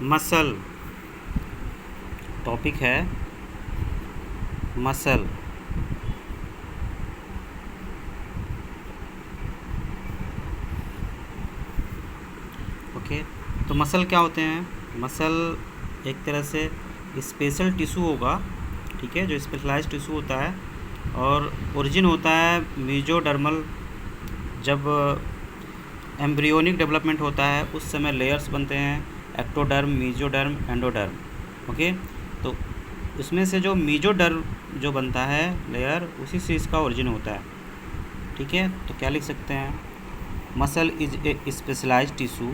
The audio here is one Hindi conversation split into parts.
मसल, टॉपिक है मसल। ओके, तो मसल क्या होते हैं? मसल एक तरह से स्पेशल टिश्यू होगा, ठीक है, जो स्पेशलाइज्ड टिश्यू होता है और ओरिजिन होता है मीजोडर्मल। जब एम्ब्रियोनिक डेवलपमेंट होता है उस समय लेयर्स बनते हैं, एक्टोडर्म, मीजोडर्म, एंडोडर्म। ओके, तो इसमें से जो मीजोडर्म जो बनता है लेयर, उसी से इसका ओरिजिन होता है। ठीक है, तो क्या लिख सकते हैं? Muscle is a specialised tissue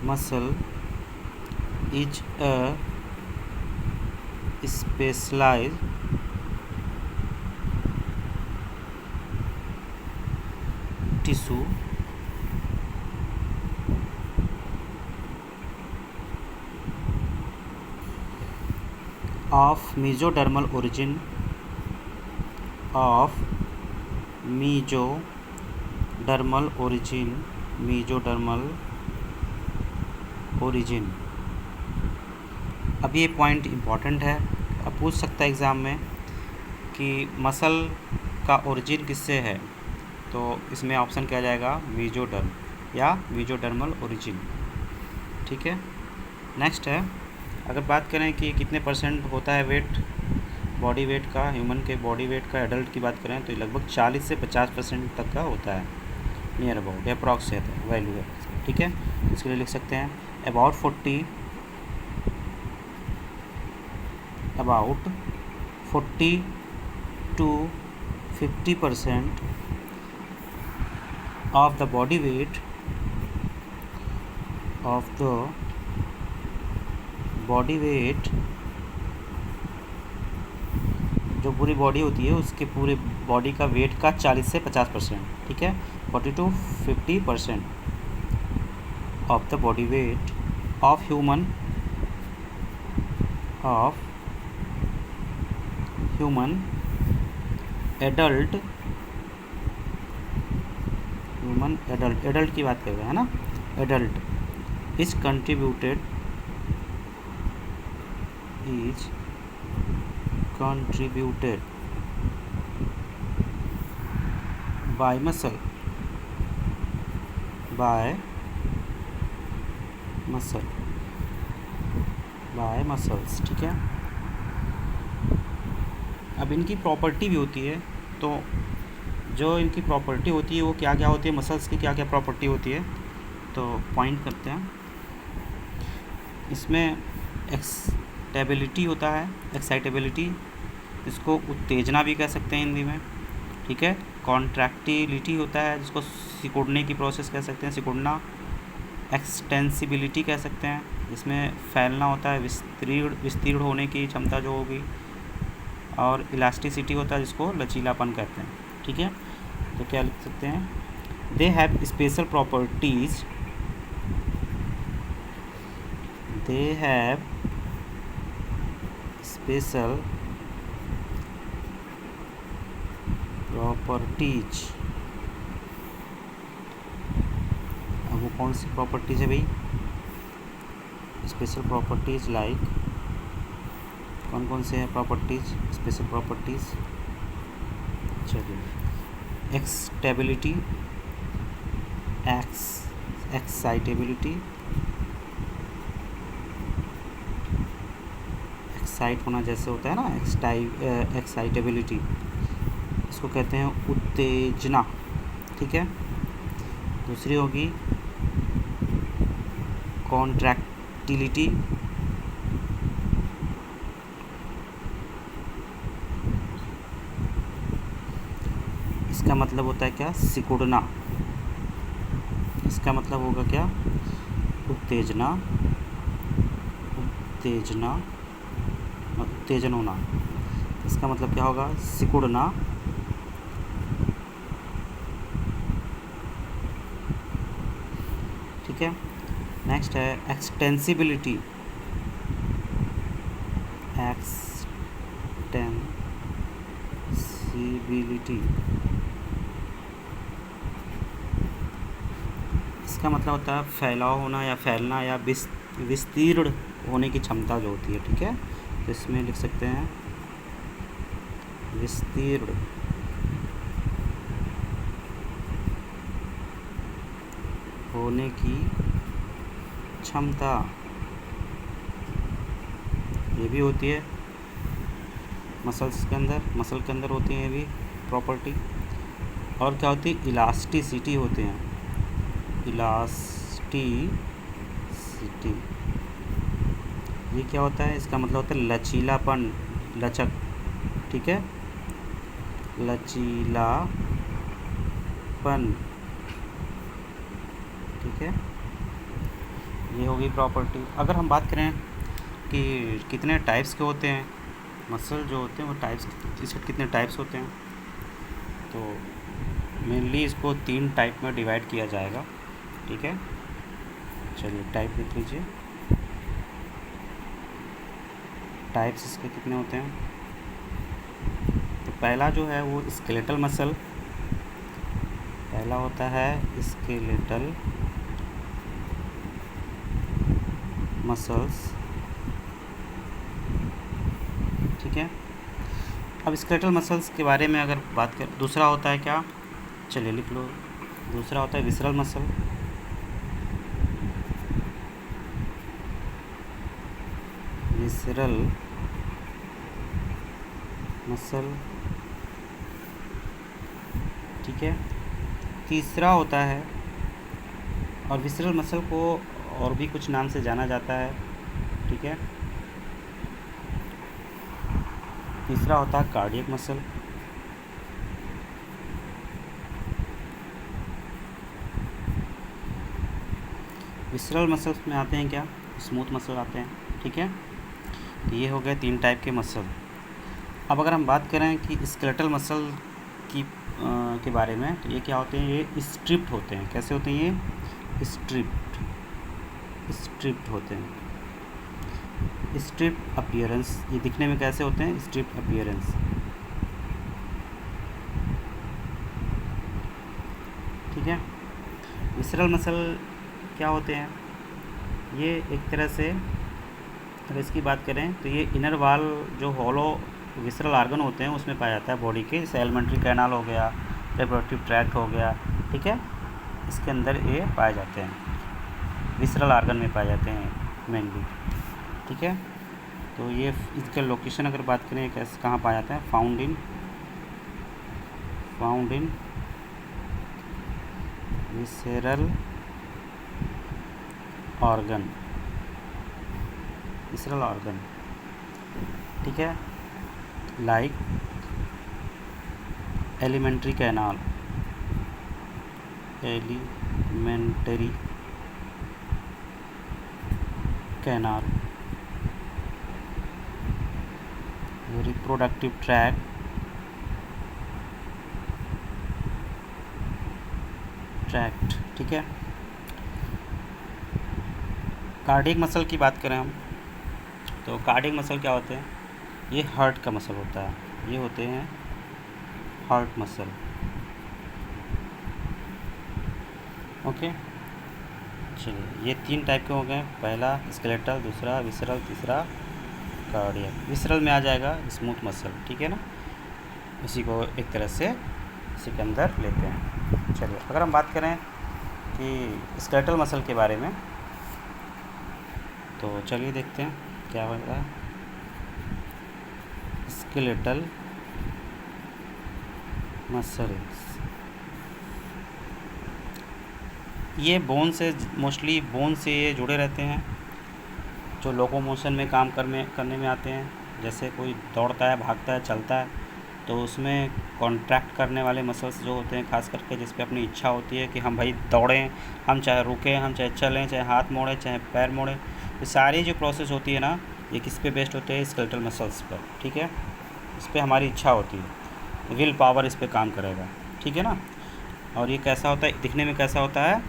muscle is a specialized tissue of mesodermal origin of mesodermal origin। अब ये पॉइंट इम्पॉर्टेंट है, अब पूछ सकता है एग्ज़ाम में कि मसल का ओरिजिन किससे है, तो इसमें ऑप्शन क्या जाएगा? मीजोडर्म या मीजोडर्मल ओरिजिन। ठीक है, नेक्स्ट है, अगर बात करें कि कितने परसेंट होता है वेट, बॉडी वेट का, ह्यूमन के बॉडी वेट का, एडल्ट की बात करें तो लगभग 40 से 50% तक का होता है, नियर अबाउट, अप्रॉक्स वैल्यू है। ठीक है, इसके लिए लिख सकते हैं about 40 to 50% of the body weight जो पूरी बॉडी होती है उसके पूरे बॉडी का वेट का 40 से 50%, ठीक है, 40 to 50% of the body weight of human adult की बात कर रहे हैं ना, adult is contributed bye muscles. ठीक है, अब इनकी प्रॉपर्टी भी होती है, तो जो इनकी प्रॉपर्टी होती है वो क्या क्या होती है, मसल्स की क्या क्या प्रॉपर्टी होती है, तो पॉइंट करते हैं। इसमें एक्साइटेबिलिटी होता है, एक्साइटेबिलिटी, इसको उत्तेजना भी कह सकते हैं हिंदी में। ठीक है, कॉन्ट्रैक्टिलिटी होता है, जिसको सिकुड़ने की प्रोसेस कह सकते हैं, सिकुड़ना। एक्सटेंसिबिलिटी कह सकते हैं, इसमें फैलना होता है, विस्तीर्ण होने की क्षमता जो होगी। और इलास्टिसिटी होता है, जिसको लचीलापन कहते हैं। ठीक है, तो क्या लिख सकते हैं? दे हैव स्पेशल प्रॉपर्टीज़, अब वो कौन सी प्रॉपर्टीज़ है भाई? स्पेशल प्रॉपर्टीज़ लाइक, कौन कौन से हैं प्रॉपर्टीज़, स्पेशल प्रॉपर्टीज़? चलिए, एक्साइटेबिलिटी, एक्साइट होना जैसे होता है ना, एक्साइटेबिलिटी, इसको कहते हैं उत्तेजना। ठीक है, दूसरी होगी कॉन्ट्रैक्टिलिटी, इसका मतलब होता है क्या? सिकुड़ना। इसका मतलब होगा क्या? उत्तेजना, उत्तेजन होना। इसका मतलब क्या होगा? सिकुड़ना। ठीक है, नेक्स्ट है एक्सटेंसिबिलिटी, इसका मतलब होता है फैलाव होना या फैलना या विस्तीर्ण होने की क्षमता जो होती है, ठीक है। तो इसमें लिख सकते हैं विस्तीर्ण होने की क्षमता, ये भी होती है मसल्स के अंदर, मसल के अंदर होती है ये भी प्रॉपर्टी। और क्या होती है, इलास्टिसिटी होते हैं, इलास्टिसिटी। ये क्या होता है, इसका मतलब होता है लचीलापन, लचक, ठीक है, लचीलापन, ठीक है। ये होगी प्रॉपर्टी। अगर हम बात करें कि कितने टाइप्स के होते हैं मसल जो होते हैं, वो टाइप्स, इसके कितने टाइप्स होते हैं, तो मेनली इसको 3 टाइप में डिवाइड किया जाएगा, ठीक है। चलिए टाइप देख लीजिए, टाइप्स इसके कितने होते हैं। तो पहला जो है वो स्केलेटल मसल, पहला होता है स्केलेटल मसल्स, ठीक है। अब स्केलेटल मसल्स के बारे में अगर बात करें, दूसरा होता है क्या, चलिए लिख लो, दूसरा होता है विसरल मसल, विसरल मसल, ठीक है। तीसरा होता है, और विसरल मसल को और भी कुछ नाम से जाना जाता है, ठीक है। तीसरा होता है कार्डियक मसल, विसरल मसल्स में आते हैं क्या, स्मूथ मसल आते हैं, ठीक है। तो ये हो गए 3 टाइप के मसल। अब अगर हम बात करें कि स्केलेटल मसल की के बारे में, तो ये क्या होते हैं, ये स्ट्रिप्ड होते हैं। कैसे होते हैं ये, स्ट्रिप्ड होते हैं। स्ट्रिप्ड अपीयरेंस, ये दिखने में कैसे होते हैं, स्ट्रिप्ड अपीयरेंस, ठीक है। विसरल मसल क्या होते हैं, ये एक तरह से अगर इसकी बात करें तो ये इनर वाल जो हॉलो विसरल आर्गन होते हैं उसमें पाया जाता है बॉडी के, जैसे एलिमेंट्री कैनाल हो गया, रिप्रोडक्टिव ट्रैक्ट हो गया, ठीक है, इसके अंदर ये पाए जाते हैं, विसरल आर्गन में पाए जाते हैं मेनली, ठीक है। तो ये इसका लोकेशन अगर बात करें कैसे कहाँ पाया जाता है, found in visceral organ, visceral organ, ठीक है, like alimentary canal, elementary canal, reproductive tract, ठीक है। कार्डियक मसल की बात करें हम, तो कार्डियक मसल क्या होते हैं, ये हार्ट का मसल होता है, ये होते हैं हार्ट मसल, ओके। चलिए ये 3 टाइप के हो गए, पहला स्केलेटल, दूसरा विसरल, तीसरा कार्डियक। विसरल में आ जाएगा स्मूथ मसल, ठीक है ना, इसी को एक तरह से इसी के अंदर लेते हैं। चलिए अगर हम बात करें कि स्केलेटल मसल के बारे में, तो चलिए देखते हैं क्या हो रहा है। स्केलेटल मसल्स, ये बोन से, मोस्टली बोन से ये जुड़े रहते हैं, जो लोकोमोशन में काम करने में आते हैं। जैसे कोई दौड़ता है, भागता है, चलता है, तो उसमें कॉन्ट्रैक्ट करने वाले मसल्स जो होते हैं, खास करके जिस पे अपनी इच्छा होती है कि हम भाई दौड़ें, हम चाहे रुकें, हम चाहे चलें, चाहे हाथ मोड़ें, चाहे पैर मोड़ें, ये सारी जो प्रोसेस होती है ना, ये किस पे बेस्ड होते हैं, स्केलेटल मसल्स पर, ठीक है। इस पर हमारी इच्छा होती है, विल पावर इस पर काम करेगा, ठीक है ना। और ये कैसा होता है, दिखने में कैसा होता है,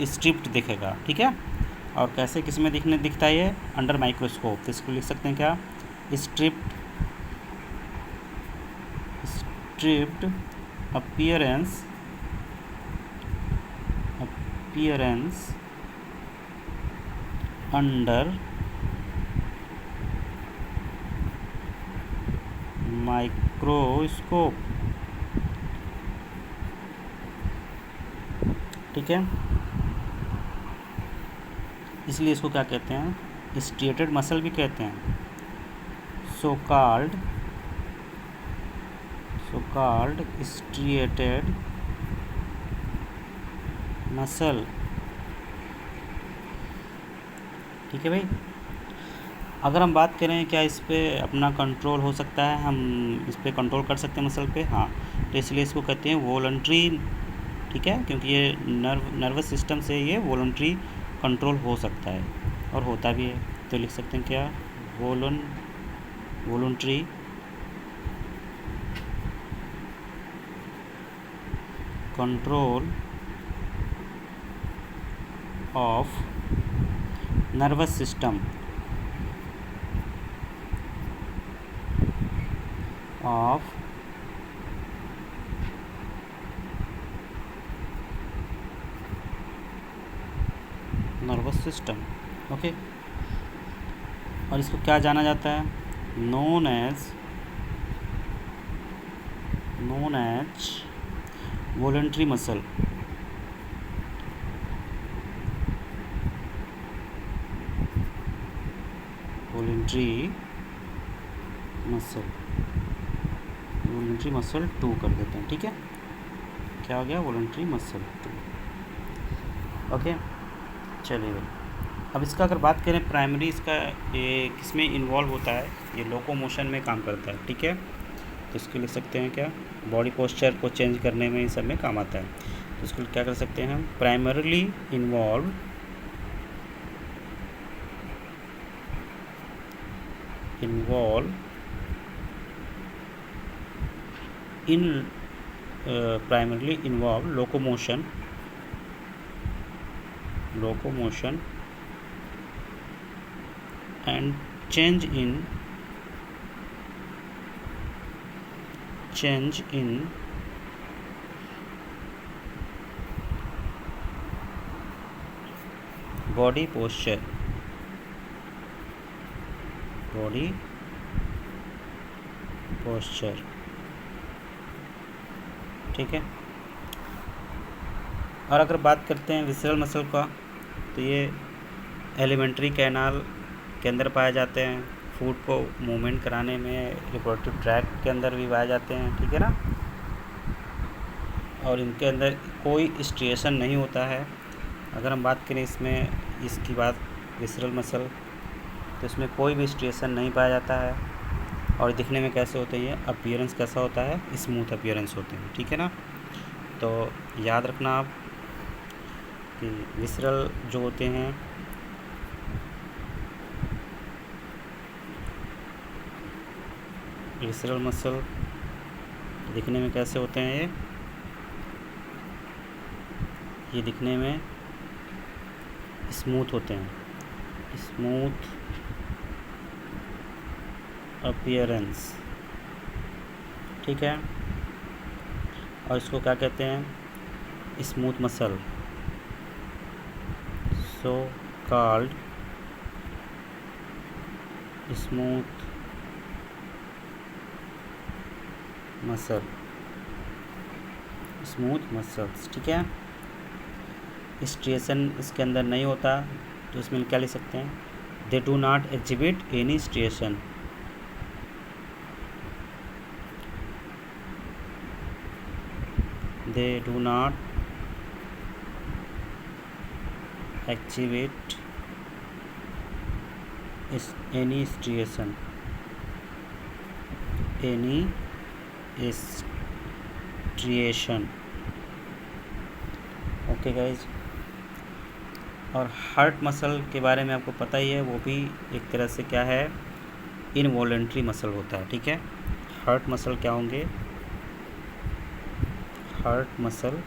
स्ट्रिप्ड दिखेगा, ठीक है। और कैसे किस में दिखता है ये, अंडर माइक्रोस्कोप, तो इसको लिख सकते हैं क्या, striped appearance appearance under microscope। ठीक है, इसलिए इसको क्या कहते हैं, स्ट्रिएटेड मसल भी कहते हैं। So called striated muscle. ठीक है भाई, अगर हम बात करें क्या इस पे अपना कंट्रोल हो सकता है, हम इस पे कंट्रोल कर सकते हैं मसल पे, हाँ, तो इसलिए इसको कहते हैं वॉलंटरी। ठीक है, क्योंकि ये नर्वस सिस्टम से ये वॉलंटरी कंट्रोल हो सकता है और होता भी है। तो लिख सकते हैं क्या, voluntary control of nervous system of nervous system. Okay, और इसको क्या जाना जाता है, known as voluntary muscle. Voluntary muscle 2 कर देते हैं। ठीक है, क्या हो गया, वॉलंटरी मसल 2। ओके, चलिए भाई, अब इसका अगर बात करें प्राइमरी, इसका ये किसमें इन्वॉल्व होता है, ये लोकोमोशन में काम करता है। ठीक है, तो इसको लिख सकते हैं क्या, बॉडी पोस्चर को चेंज करने में, इन सब में काम आता है। तो इसको क्या कर सकते हैं हम, primarily involve in primarily involve locomotion and change in body posture। ठीक है, और अगर बात करते हैं विसरल मसल का, तो ये एलिमेंट्री कैनाल के अंदर पाए जाते हैं, फूड को मूवमेंट कराने में रिप्रोडक्टिव ट्रैक्ट के अंदर भी पाए जाते हैं। ठीक है ना, और इनके अंदर कोई स्ट्रिएशन नहीं होता है। अगर हम बात करें इसमें, इसकी बात विसरल मसल, तो इसमें कोई भी स्ट्रिएशन नहीं पाया जाता है, और दिखने में कैसे होते हैं, अपीयरेंस कैसा होता है, स्मूथ अपीयरेंस होते हैं। ठीक है ना, तो याद रखना आप कि विसरल जो होते हैं, विसरल मसल दिखने में कैसे होते हैं, ये दिखने में स्मूथ होते हैं, स्मूथ अपीयरेंस। ठीक है, और इसको क्या कहते हैं, smooth muscle, so called smooth muscles. ठीक है, स्ट्रिएशन इसके अंदर नहीं होता, तो इसमें क्या लिख सकते हैं, they do not exhibit any striation. They do not exhibit any striation। Okay guys, और हार्ट मसल के बारे में आपको पता ही है, वो भी एक तरह से क्या है, इनवॉलेंट्री मसल होता है। ठीक है, हार्ट मसल क्या होंगे, हार्ट मसल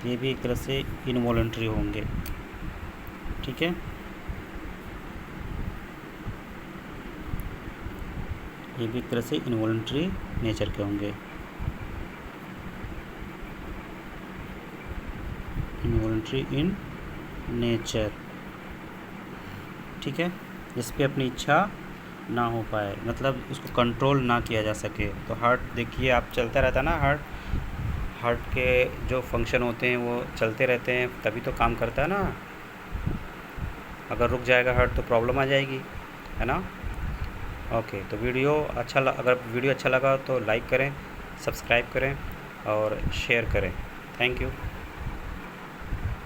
ये भी एक तरह से इनवॉलेंट्री होंगे। ठीक है, ये भी एक तरह से इनवॉलेंट्री नेचर के होंगे। इनवॉलंटरी इन नेचर, ठीक है, जिस पे अपनी इच्छा ना हो पाए, मतलब उसको कंट्रोल ना किया जा सके। तो हार्ट देखिए आप चलता रहता है ना, हार्ट के जो फंक्शन होते हैं वो चलते रहते हैं, तभी तो काम करता है ना। अगर रुक जाएगा हार्ट तो प्रॉब्लम आ जाएगी, है ना। ओके, तो अगर वीडियो अच्छा लगा तो लाइक करें, सब्सक्राइब करें और शेयर करें। Thank you.